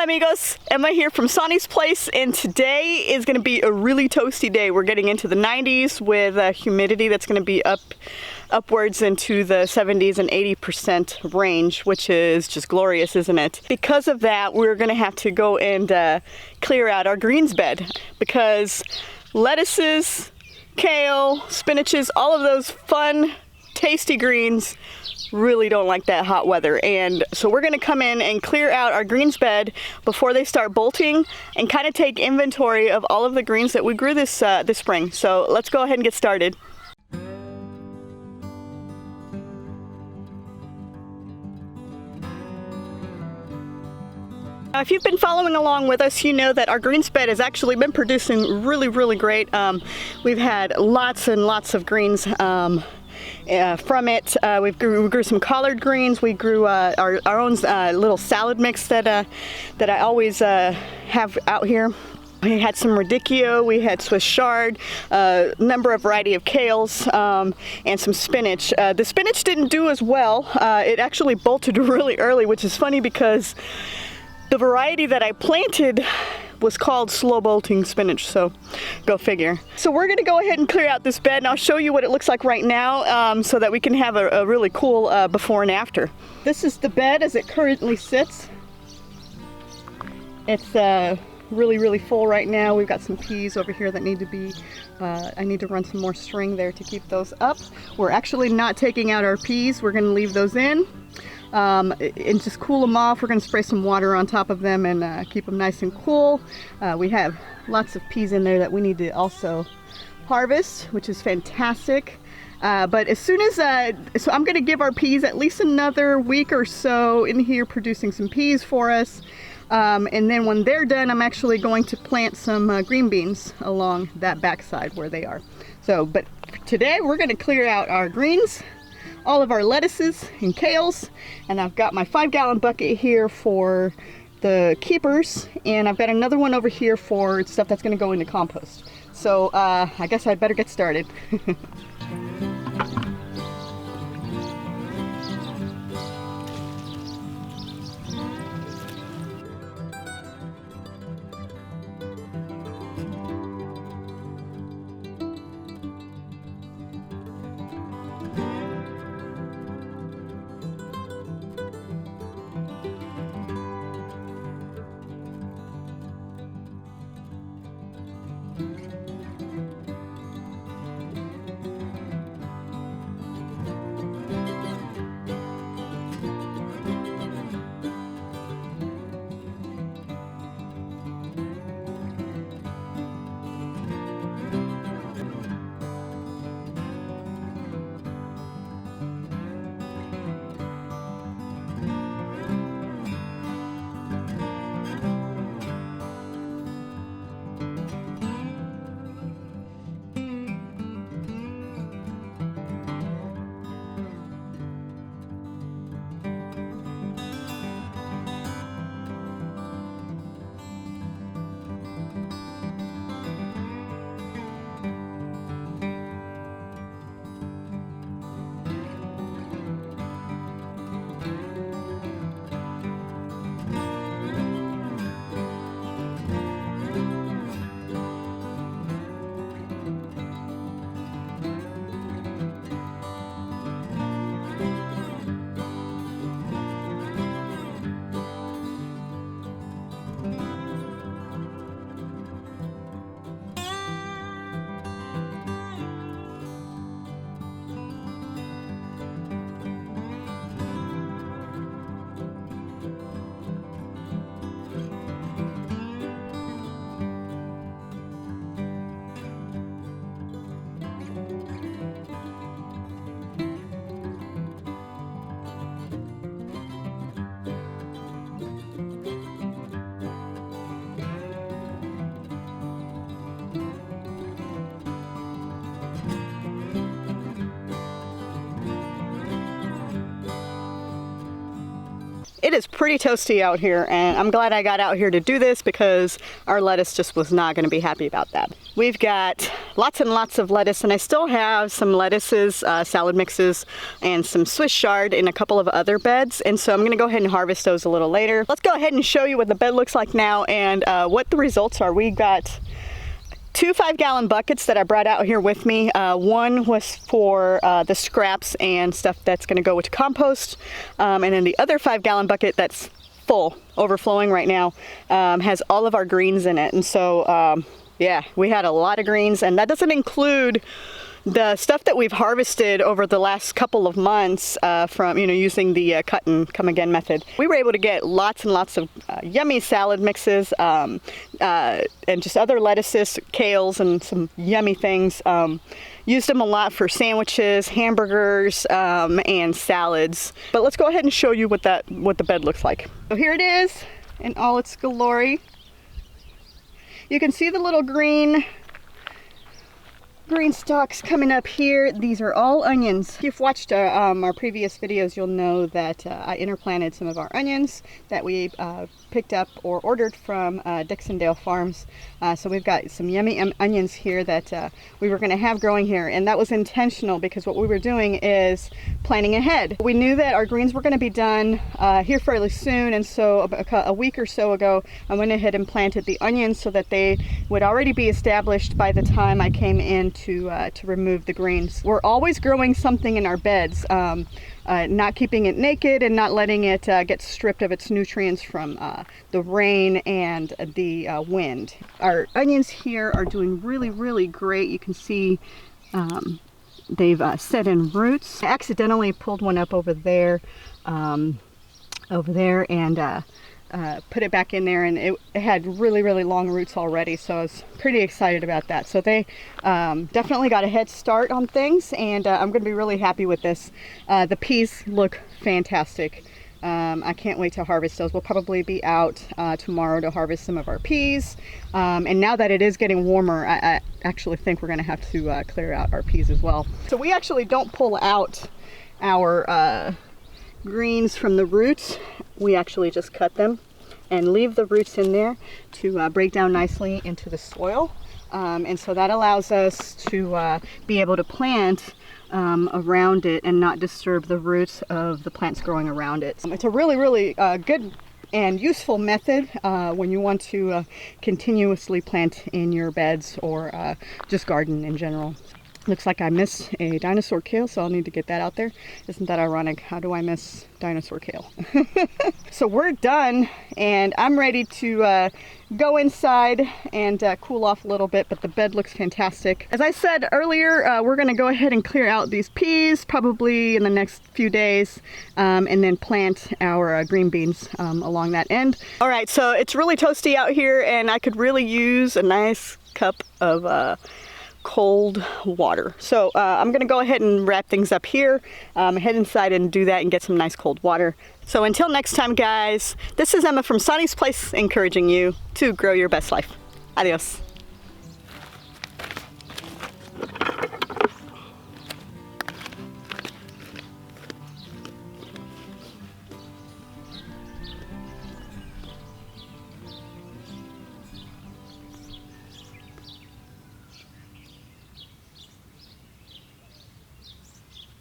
amigos, Emma here from Sonnie's place, and today is going to be a really toasty day. We're getting into the 90s with humidity that's going to be upwards into the 70s and 80% range, which is just glorious, isn't it? Because of that, we're going to have to go and clear out our greens bed because lettuces, kale, spinaches, all of those fun, tasty greens really don't like that hot weather, and so we're going to come in and clear out our greens bed before they start bolting and kind of take inventory of all of the greens that we grew this spring. So let's go ahead and get started. Now, if you've been following along with us, you know that our greens bed has actually been producing really great. We've had lots and lots of greens from it. We grew some collard greens. We grew our own little salad mix that I always have out here. We had some radicchio, we had Swiss chard, a number of variety of kales, and some spinach. The spinach didn't do as well. It actually bolted really early, which is funny because the variety that I planted was called slow bolting spinach, so go figure. So we're gonna go ahead and clear out this bed, and I'll show you what it looks like right now so that we can have a really cool before and after. This is the bed as it currently sits. It's really full right now. We've got some peas over here that need to be, I need to run some more string there to keep those up. We're actually not taking out our peas. We're gonna leave those in. And just cool them off. We're going to spray some water on top of them and keep them nice and cool. We have lots of peas in there that we need to also harvest, which is fantastic. But as soon as, so I'm going to give our peas at least another week or so in here producing some peas for us. And then when they're done, I'm actually going to plant some green beans along that backside where they are. So, but today we're going to clear out our greens, all of our lettuces and kales, and I've got my 5-gallon bucket here for the keepers, and I've got another one over here for stuff that's going to go into compost. So I guess I'd better get started. pretty toasty out here, and I'm glad I got out here to do this because our lettuce just was not going to be happy about that. We've got lots and lots of lettuce, and I still have some lettuces, salad mixes, and some Swiss chard in a couple of other beds, and so I'm going to go ahead and harvest those a little later. Let's go ahead and show you what the bed looks like now and what the results are. We got 2 5-gallon buckets that I brought out here with me. One was for the scraps and stuff that's going to go with compost, and then the other 5-gallon bucket that's full, overflowing right now, has all of our greens in it. And so yeah, we had a lot of greens, and that doesn't include the stuff that we've harvested over the last couple of months from, using the cut and come again method. We were able to get lots and lots of yummy salad mixes and just other lettuces, kales, and some yummy things. Used them a lot for sandwiches, hamburgers, and salads. But let's go ahead and show you what the bed looks like. So here it is in all its glory. You can see the little green stalks coming up here. These are all onions. If you've watched our previous videos, you'll know that I interplanted some of our onions that we picked up or ordered from Dixondale Farms. So we've got some yummy onions here that we were going to have growing here, and that was intentional because what we were doing is planning ahead. We knew that our greens were going to be done here fairly soon, and so a week or so ago I went ahead and planted the onions so that they would already be established by the time I came in to remove the greens. We're always growing something in our beds, not keeping it naked and not letting it get stripped of its nutrients from the rain and the wind. Our onions here are doing really, really great. You can see they've set in roots. I accidentally pulled one up over there and put it back in there, and it had really, really long roots already, so I was pretty excited about that. So they definitely got a head start on things, and I'm going to be really happy with this. The peas look fantastic. I can't wait to harvest those. We'll probably be out tomorrow to harvest some of our peas, and now that it is getting warmer, I actually think we're going to have to clear out our peas as well. So we actually don't pull out our greens from the roots. We actually just cut them and leave the roots in there to break down nicely into the soil, and so that allows us to be able to plant around it and not disturb the roots of the plants growing around it. It's a really, really good and useful method when you want to continuously plant in your beds or just garden in general. Looks like I missed a dinosaur kale, so I'll need to get that out there. Isn't that ironic? How do I miss dinosaur kale? So we're done, and I'm ready to go inside and cool off a little bit, but the bed looks fantastic. As I said earlier, we're going to go ahead and clear out these peas probably in the next few days, and then plant our green beans along that end. All right, so it's really toasty out here, and I could really use a nice cup of cold water. So I'm gonna go ahead and wrap things up here, head inside and do that and get some nice cold water. So until next time, guys, this is Emma from Sonnie's Place, encouraging you to grow your best life. Adios.